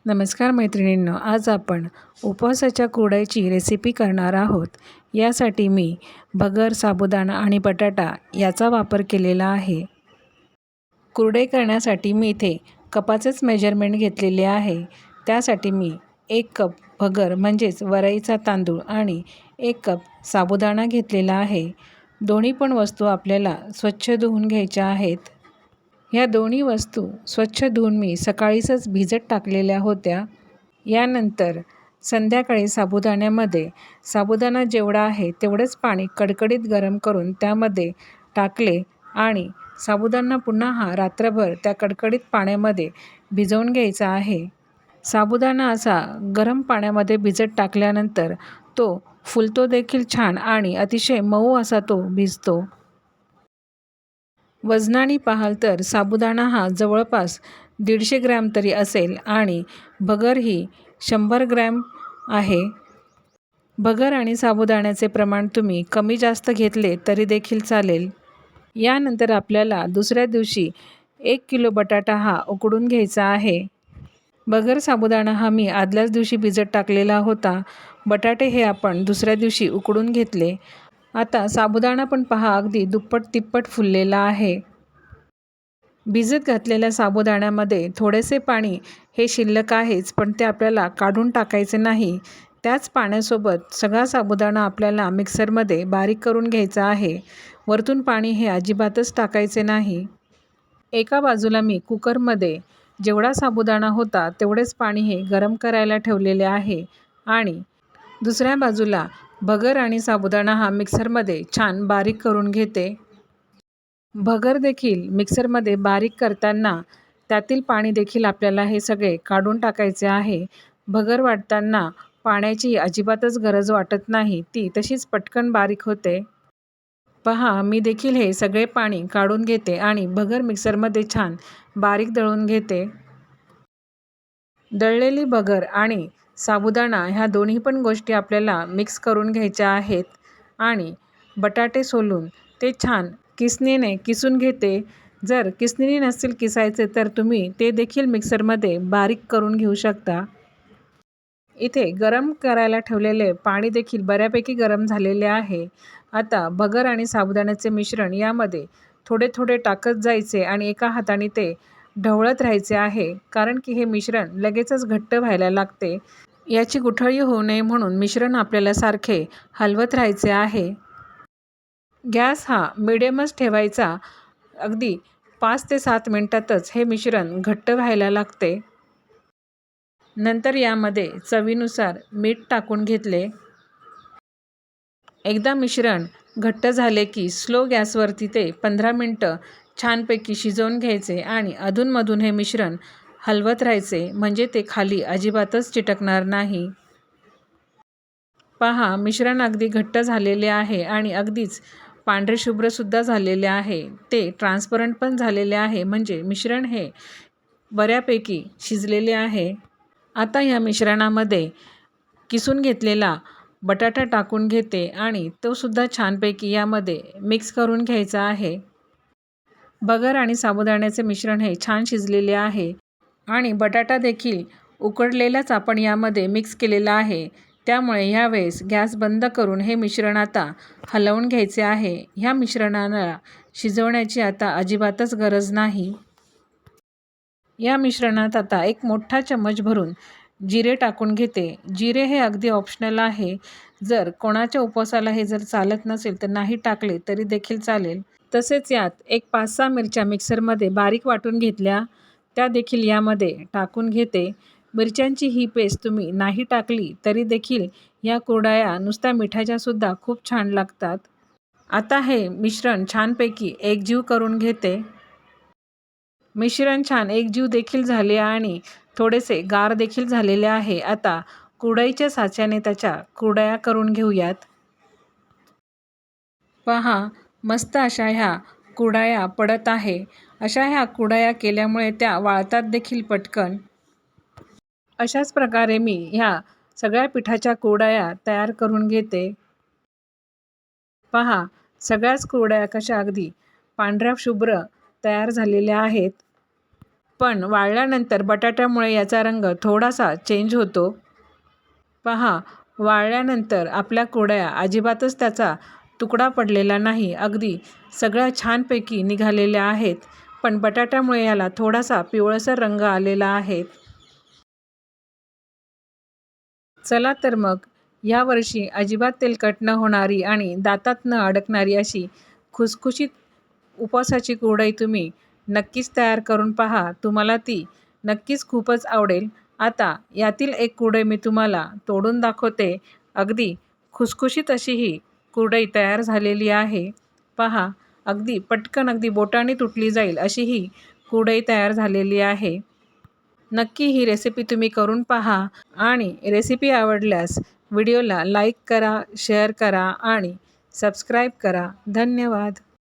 नमस्कार मैत्रिणींनो, आज आपण उपवासाच्या कुरडईची रेसिपी करणार आहोत. यासाठी मी भगर, साबुदाणा आणि बटाटा याचा वापर केलेला आहे. कुरडई करण्यासाठी मी इथे कपाचेच मेजरमेंट घेतलेले आहे. त्यासाठी मी 1 कप भगर म्हणजेच वरईचा तांदूळ आणि 1 कप साबुदाणा घेतलेला आहे. दोन्ही पण वस्तू आपल्याला स्वच्छ धुवून घ्यायच्या आहेत. ह्या दोन्ही वस्तू स्वच्छ धुवून मी सकाळीच भिजत टाकलेल्या होत्या. यानंतर संध्याकाळी साबुदाणा जेवढा आहे तेवढंच पाणी कडकडीत गरम करून त्यामध्ये टाकले आणि साबुदाणा पुन्हा रात्रभर त्या कडकडीत पाण्यामध्ये भिजवून घ्यायचा आहे. साबुदाणा असा गरम पाण्यामध्ये भिजत टाकल्यानंतर तो फुलतो देखील छान आणि अतिशय मऊ असा तो भिजतो. वजनाने पाहाल तर साबुदाणा हा जवळपास 150 ग्रॅम तरी असेल आणि भगर ही 100 ग्रॅम आहे. भगर आणि साबुदाण्याचे प्रमाण तुम्ही कमी जास्त घेतले तरी देखील चालेल. यानंतर आपल्याला दुसऱ्या दिवशी 1 किलो बटाटा हा उकडून घ्यायचा आहे. भगर साबुदाणा हा मी आदल्याच दिवशी भिजत टाकलेला होता. बटाटे हे आपण दुसऱ्या दिवशी उकडून घेतले. आता साबुदाणा पण पहा अगदी दुप्पट तिप्पट फुललेला आहे. भिजत घातलेल्या साबुदाण्यामध्ये थोडेसे पाणी हे शिल्लक आहेच, पण ते आपल्याला काढून टाकायचे नाही. त्याच पाण्यासोबत सगळा साबुदाणा आपल्याला मिक्सरमध्ये बारीक करून घ्यायचा आहे. वरतून पाणी हे अजिबातच टाकायचे नाही. एका बाजूला मी कुकरमध्ये जेवढा साबुदाणा होता तेवढेच पाणी हे गरम करायला ठेवलेले आहे आणि दुसऱ्या बाजूला भगर आणि साबुदाणा हा मिक्सरमध्ये छान बारीक करून घेते. भगर देखील मिक्सरमध्ये बारीक करताना त्यातील पाणी देखील आपल्याला हे सगळे काढून टाकायचे आहे. भगर वाटताना पाण्याची अजिबातच गरज वाटत नाही, ती तशीच पटकन बारीक होते. पहा, मी देखील हे सगळे पाणी काढून घेते आणि भगर मिक्सरमध्ये छान बारीक दळून घेते. दळलेली भगर आणि साबुदाणा ह्या दोन्ही पण गोष्टी आपल्याला मिक्स करून घ्यायच्या आहेत आणि बटाटे सोलून ते छान किसणीने किसून घेते. जर किसणीने नसतील किसायचे तर तुम्ही ते देखील मिक्सरमध्ये बारीक करून घेऊ शकता. इथे गरम करायला ठेवलेले पाणी देखील बऱ्यापैकी गरम झालेले आहे. आता भगर आणि साबुदाण्याचे मिश्रण यामध्ये थोडे थोडे टाकत जायचे आणि एका हाताने ते ढवळत राहायचे आहे, कारण की हे मिश्रण लगेचच घट्ट व्हायला लागते. याची गुठळी होऊ नये म्हणून मिश्रण आपल्याला सारखे हलवत राहायचे आहे. गॅस हा मिडियमच ठेवायचा. अगदी 5 ते 7 मिनिटातच हे मिश्रण घट्ट व्हायला लागते. नंतर यामध्ये चवीनुसार मीठ टाकून घेतले. एकदा मिश्रण घट्ट झाले की स्लो गॅसवरती ते 15 मिनटं छानपैकी शिजवून घ्यायचे आणि अधूनमधून हे मिश्रण हलवत राहायचे, म्हणजे ते खाली अजिबातच चिटकणार नाही. पहा, मिश्रण अगदी घट्ट झालेले आहे आणि अगदीच पांढरे शुभ्रसुद्धा झालेले आहे. ते ट्रान्सपरंट पण झालेले आहे, म्हणजे मिश्रण हे बऱ्यापैकी शिजलेले आहे. आता ह्या मिश्रणामध्ये किसून घेतलेला बटाटा टाकून घेते आणि तो सुद्धा छानपैकी यामध्ये मिक्स करून घ्यायचा आहे. भगर आणि साबुदाण्याचे मिश्रण हे छान शिजलेले आहे आणि बटाटा देखील उकडलेलाच आपण यामध्ये मिक्स केलेला आहे. त्यामुळे ह्यावेळेस गॅस बंद करून हे मिश्रण आता हलवून घ्यायचे आहे. ह्या मिश्रणाला शिजवण्याची आता अजिबातच गरज नाही. या मिश्रणात आता 1 मोठा चम्मच भरून जिरे टाकून घेते. जिरे हे अगदी ऑप्शनल आहे. जर कोणाच्या उपवासाला हे जर चालत नसेल तर नाही टाकले तरी देखील चालेल. तसेच यात एक 5-6 मिरच्या मिक्सरमध्ये बारीक वाटून घेतल्या, त्या देखील यामध्ये टाकून घेते. मिरच्यांची ही पेस्ट तुम्ही नाही टाकली तरी देखील या कुरडया नुसत्या मिठाच्या सुद्धा खूप छान लागतात. आता हे मिश्रण छानपैकी एकजीव करून घेते. मिश्रण छान एकजीव देखील झाले आणि थोडेसे गार देखील झालेले आहे. आता कुरडईच्या साच्याने त्याच्या कुरडया करून घेऊयात. पहा, मस्त अशा ह्या कुरडया पडत आहे. अशा ह्या कुरडया केल्यामुळे त्या वाळतात देखील पटकन. अशाच प्रकारे मी ह्या सगळ्या पिठाच्या कुरडया तयार करून घेते. पहा, सगळ्याच कुरडया कशा अगदी पांढऱ्या शुभ्र तयार झालेल्या आहेत. पण वाळल्यानंतर बटाट्यामुळे याचा रंग थोडासा चेंज होतो. पहा, वाळल्यानंतर आपल्या कुरडया अजिबातच त्याचा तुकडा पडलेला नाही. अगदी सगळ्या छानपैकी निघालेल्या आहेत. पण बटाट्यामुळे याला थोडासा पिवळसर रंग आलेला आहे. चला तर मग यावर्षी अजिबात तेलकट न होणारी आणि दातात न अडकणारी अशी खुसखुशीत उपवासाची कुरडई तुम्ही नक्कीच तयार करून पहा. तुम्हाला ती नक्कीच खूपच आवडेल. आता यातील एक कुरडई मी तुम्हाला तोडून दाखवते. अगदी खुसखुशीत अशी ही कुरडई तयार झालेली आहे. पहा, अगदी पटकन अगदी बोटाने तुटली जाईल अशी ही कुरडई तयार झालेली आहे. नक्की ही रेसिपी तुम्ही करून पहा आणि रेसिपी आवडल्यास व्हिडिओला लाईक करा, शेअर करा आणि सबस्क्राईब करा. धन्यवाद.